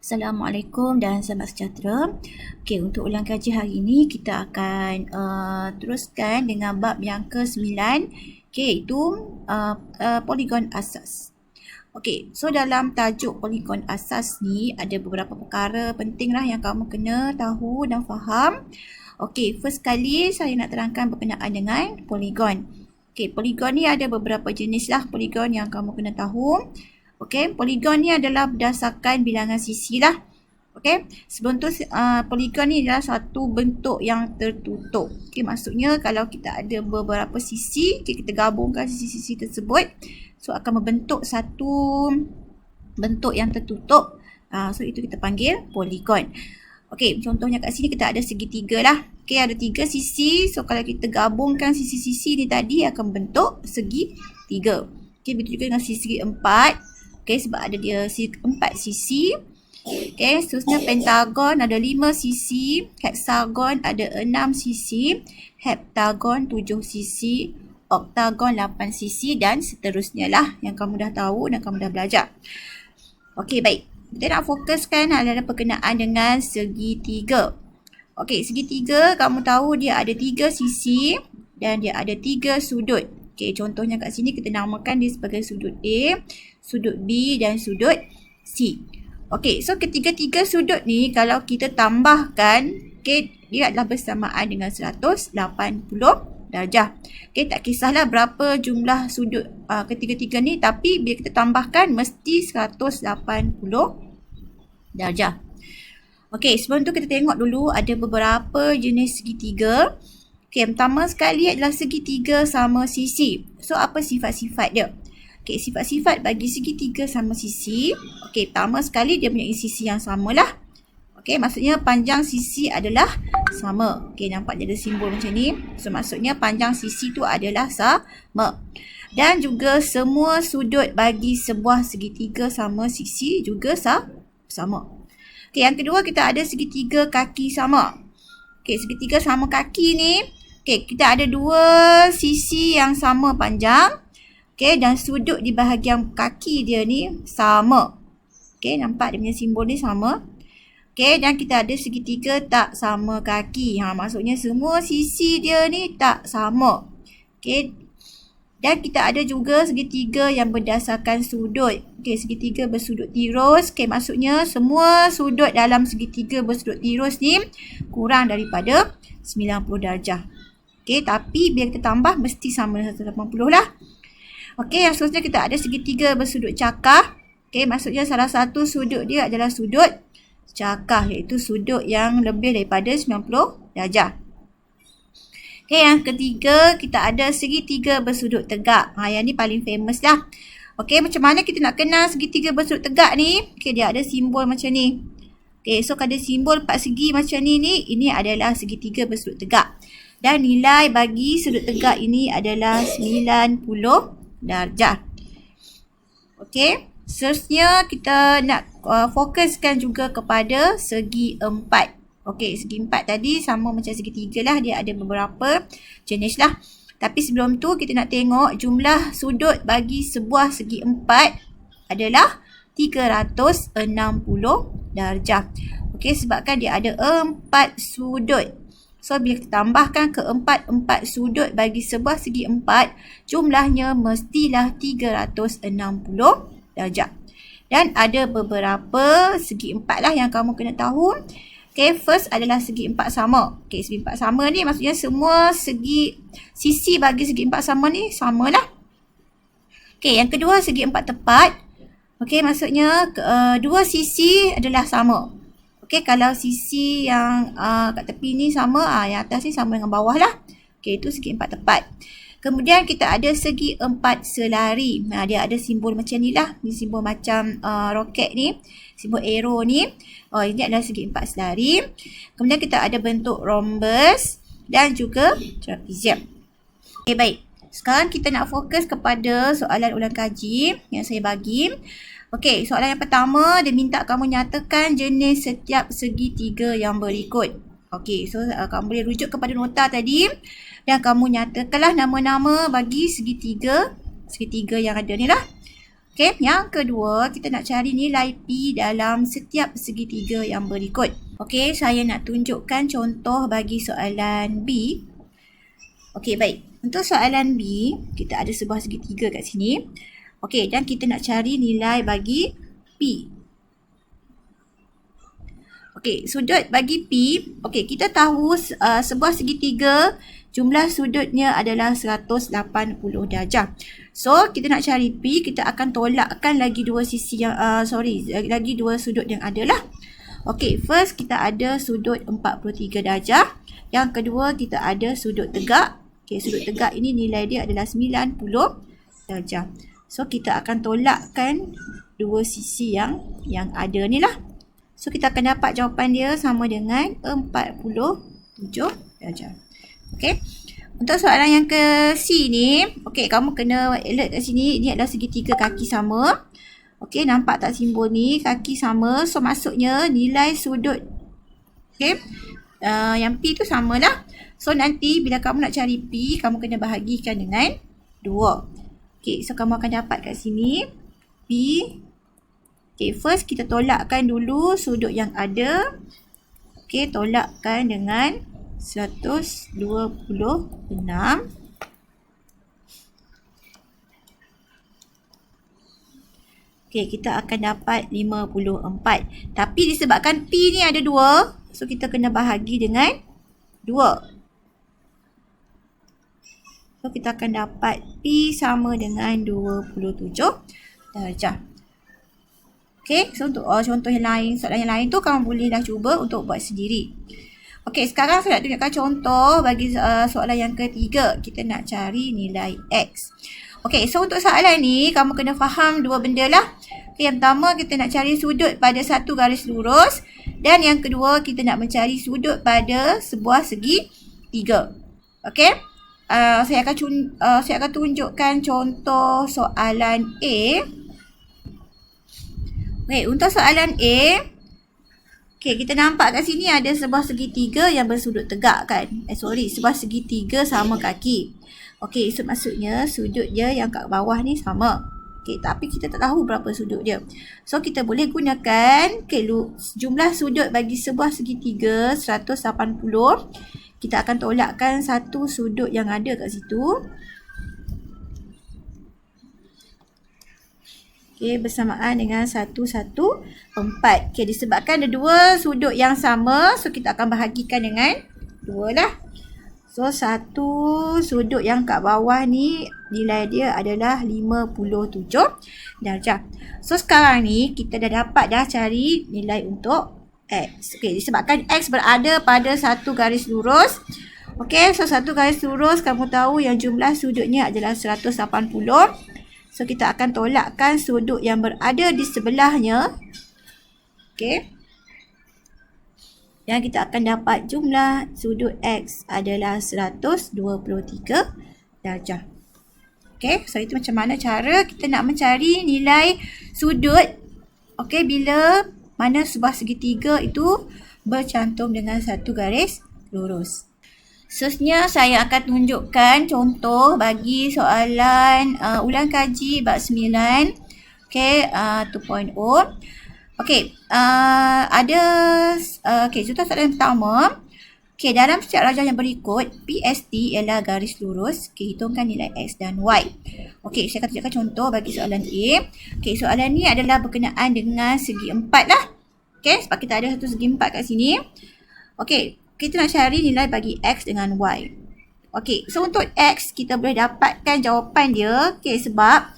Assalamualaikum dan selamat sejahtera. Okey, untuk ulang kaji hari ini kita akan teruskan dengan bab yang ke-9, iaitu poligon asas. Okey, so dalam tajuk poligon asas ni ada beberapa perkara penting lah yang kamu kena tahu dan faham. Okey, first kali saya nak terangkan berkenaan dengan poligon. Okey, poligon ni ada beberapa jenis lah poligon yang kamu kena tahu. Okey, poligon ni adalah berdasarkan bilangan sisi lah. Okey, sebelum tu poligon ni adalah satu bentuk yang tertutup. Okey, maksudnya kalau kita ada beberapa sisi, kita gabungkan sisi-sisi tersebut, so akan membentuk satu bentuk yang tertutup. So itu kita panggil poligon. Okey, contohnya kat sini kita ada segitiga lah. Okey, ada 3 sisi. So kalau kita gabungkan sisi-sisi ni tadi akan bentuk segitiga. Okey, begitu juga dengan sisi 4. Okay, sebab ada dia 4 sisi. Okay, seterusnya pentagon ada 5 sisi. Hexagon ada 6 sisi. Heptagon 7 sisi. Oktagon 8 sisi dan seterusnya lah yang kamu dah tahu dan kamu dah belajar. Okay, baik. Kita nak fokuskan adalah berkenaan dengan segitiga. Okay, segitiga kamu tahu dia ada 3 sisi dan dia ada 3 sudut. Okay, contohnya kat sini kita namakan dia sebagai sudut A, sudut B dan sudut C. Okey, so ketiga-tiga sudut ni kalau kita tambahkan, okay, dia adalah bersamaan dengan 180 darjah. Okey, tak kisahlah berapa jumlah sudut ketiga-tiga ni, tapi bila kita tambahkan mesti 180 darjah. Okey, sebelum tu kita tengok dulu ada beberapa jenis segitiga. Okey, pertama sekali adalah segitiga sama sisi. So, apa sifat-sifat dia? Okey, sifat-sifat bagi segitiga sama sisi. Okey, pertama sekali dia punya sisi yang samalah. Okey, maksudnya panjang sisi adalah sama. Okey, nampak dia ada simbol macam ni. So, maksudnya panjang sisi tu adalah sama. Dan juga semua sudut bagi sebuah segitiga sama sisi juga sama. Okey, yang kedua kita ada segitiga kaki sama. Okey, segitiga sama kaki ni, okey, kita ada 2 sisi yang sama panjang. Okey, dan sudut di bahagian kaki dia ni sama. Okey, nampak dia punya simbol ni sama. Okey, dan kita ada segitiga tak sama kaki. Maksudnya semua sisi dia ni tak sama. Okey, dan kita ada juga segitiga yang berdasarkan sudut. Okey, segitiga bersudut tirus. Okey, maksudnya semua sudut dalam segitiga bersudut tirus ni kurang daripada 90 darjah. Okey, tapi bila kita tambah mesti sama dengan 180 lah. Okey, yang seterusnya kita ada segitiga bersudut cakar. Okey, maksudnya salah satu sudut dia adalah sudut cakar, iaitu sudut yang lebih daripada 90 darjah. Okey, yang ketiga kita ada segitiga bersudut tegak. Yang ni paling famous lah. Okey, macam mana kita nak kenal segitiga bersudut tegak ni? Okey, dia ada simbol macam ni. Okey, so ada simbol 4 segi macam ni, ini adalah segitiga bersudut tegak. Dan nilai bagi sudut tegak ini adalah 90 darjah. Okey, seterusnya kita nak fokuskan juga kepada segi 4. Okey, segi 4 tadi sama macam segi 3 lah, dia ada beberapa jenis lah. Tapi sebelum tu kita nak tengok jumlah sudut bagi sebuah segi 4 adalah 360 darjah. Okey, sebabkan dia ada 4 sudut. So, bila kita tambahkan keempat-empat sudut bagi sebuah segi 4, jumlahnya mestilah 360 darjah. Dan ada beberapa segi 4 lah yang kamu kena tahu. Okay, first adalah segi 4 sama. Okay, segi 4 sama ni maksudnya semua sisi bagi segi 4 sama ni samalah. Okay, yang kedua segi 4 tepat. Okay, maksudnya 2 sisi adalah sama. Okey, kalau sisi yang kat tepi ni sama, yang atas ni sama dengan bawah lah. Okey, itu segi 4 tepat. Kemudian kita ada segi 4 selari. Dia ada simbol macam ni lah. Ni simbol macam roket ni. Simbol arrow ni. Ini adalah segi 4 selari. Kemudian kita ada bentuk rhombus dan juga trapezium. Okey, baik. Sekarang kita nak fokus kepada soalan ulang kaji yang saya bagi. Okey, soalan yang pertama, dia minta kamu nyatakan jenis setiap segitiga yang berikut. Okey, so kamu boleh rujuk kepada nota tadi dan kamu nyatakanlah nama-nama bagi segitiga yang ada ni lah. Okey, yang kedua kita nak cari nilai P dalam setiap segitiga yang berikut. Okey, saya nak tunjukkan contoh bagi soalan B. Okey, baik. Untuk soalan B, kita ada sebuah segitiga kat sini. Okey, dan kita nak cari nilai bagi P. Okey, sudut bagi P. Okey, kita tahu sebuah segitiga jumlah sudutnya adalah 180 darjah. So, kita nak cari P, kita akan tolakkan lagi dua sisi yang lagi dua sudut yang ada lah. Okey, first kita ada sudut 43 darjah. Yang kedua kita ada sudut tegak. Okey, sudut tegak ini nilai dia adalah 90 darjah. So, kita akan tolakkan dua sisi yang ada ni lah. So, kita akan dapat jawapan dia sama dengan 47 darjah. Okey. Untuk soalan yang ke C ni, okey, kamu kena alert kat sini. Ini adalah segitiga kaki sama. Okey, nampak tak simbol ni? Kaki sama. So, maksudnya nilai sudut, okey, yang P tu samalah. So, nanti bila kamu nak cari P, kamu kena bahagikan dengan 2. Okey, so kamu akan dapat kat sini P. Okey, first kita tolakkan dulu sudut yang ada. Okey, tolakkan dengan 126. Okey, kita akan dapat 54. Tapi disebabkan P ni ada 2, so kita kena bahagi dengan 2. So, kita akan dapat P sama dengan 27 darjah. Okey, so untuk contoh yang lain, soalan yang lain tu kamu bolehlah cuba untuk buat sendiri. Okey, sekarang saya nak tunjukkan contoh bagi soalan yang ketiga. Kita nak cari nilai X. Okey, so untuk soalan ni, kamu kena faham dua benda lah. Okay, yang pertama, kita nak cari sudut pada satu garis lurus. Dan yang kedua, kita nak mencari sudut pada sebuah segi tiga. Okey, saya akan tunjukkan contoh soalan A. Okey, untuk soalan A, okey, kita nampak kat sini ada sebuah segitiga yang bersudut tegak kan? Sebuah segitiga sama kaki. Okey, so maksudnya sudut dia yang kat bawah ni sama. Okey, tapi kita tak tahu berapa sudut dia. So, kita boleh gunakan jumlah sudut bagi sebuah segitiga 180. Kita akan tolakkan satu sudut yang ada kat situ. Okey, bersamaan dengan 114. Okey, disebabkan ada dua sudut yang sama, so kita akan bahagikan dengan 2 lah. So, satu sudut yang kat bawah ni nilai dia adalah 57 darjah. So, sekarang ni kita dah dapat cari nilai untuk X. Okey, disebabkan X berada pada satu garis lurus. Okey, so satu garis lurus kamu tahu yang jumlah sudutnya adalah 180. So, kita akan tolakkan sudut yang berada di sebelahnya. Okey. Dan kita akan dapat jumlah sudut X adalah 123 darjah. Okey, so itu macam mana cara kita nak mencari nilai sudut. Okey, bila mana sebuah segitiga itu bercantum dengan satu garis lurus. Seterusnya saya akan tunjukkan contoh bagi soalan ulang kaji bab 9. Okey, 2.0. Okey, contoh soalan pertama. Okey, dalam setiap rajah yang berikut, PST ialah garis lurus. Okey, hitungkan nilai X dan Y. Okey, saya akan tunjukkan contoh bagi soalan A. Okey, soalan ni adalah berkenaan dengan segi 4 lah. Okey, sebab kita ada satu segi 4 kat sini. Okey, kita nak cari nilai bagi X dengan Y. Okey, so untuk X, kita boleh dapatkan jawapan dia. Okey, sebab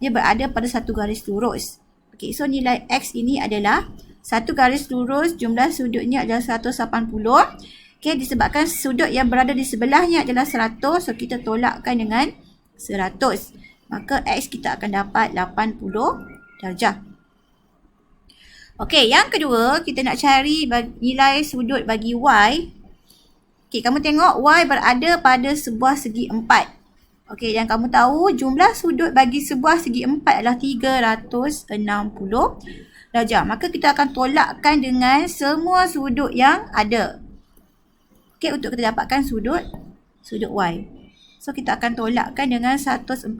dia berada pada satu garis lurus. Okey, so nilai X ini adalah satu garis lurus, jumlah sudutnya adalah 180. Okey, disebabkan sudut yang berada di sebelahnya adalah 100, so kita tolakkan dengan 100. Maka X kita akan dapat 80 darjah. Okey, yang kedua, kita nak cari nilai sudut bagi Y. Okey, kamu tengok Y berada pada sebuah segi 4. Okey, dan kamu tahu jumlah sudut bagi sebuah segi 4 adalah 360 darjah. Maka kita akan tolakkan dengan semua sudut yang ada. Okey, untuk kita dapatkan sudut Y. So, kita akan tolakkan dengan 145,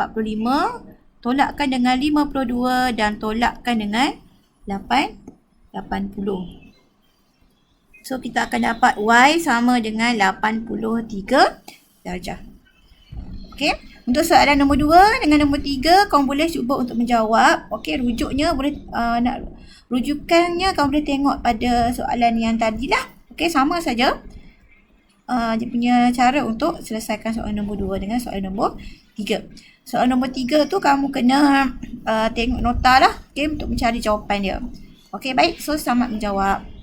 tolakkan dengan 52 dan tolakkan dengan 80. So, kita akan dapat Y sama dengan 83 darjah. Okey, untuk soalan nombor 2 dengan nombor 3, kamu boleh cuba untuk menjawab. Okey, rujuknya boleh, rujukannya kamu boleh tengok pada soalan yang tadi lah. Okey, sama saja. Dia punya cara untuk selesaikan soalan nombor 2 dengan soalan nombor 3. Soalan nombor 3 tu kamu kena tengok nota lah, okey, untuk mencari jawapan dia. Okey, baik. So, selamat menjawab.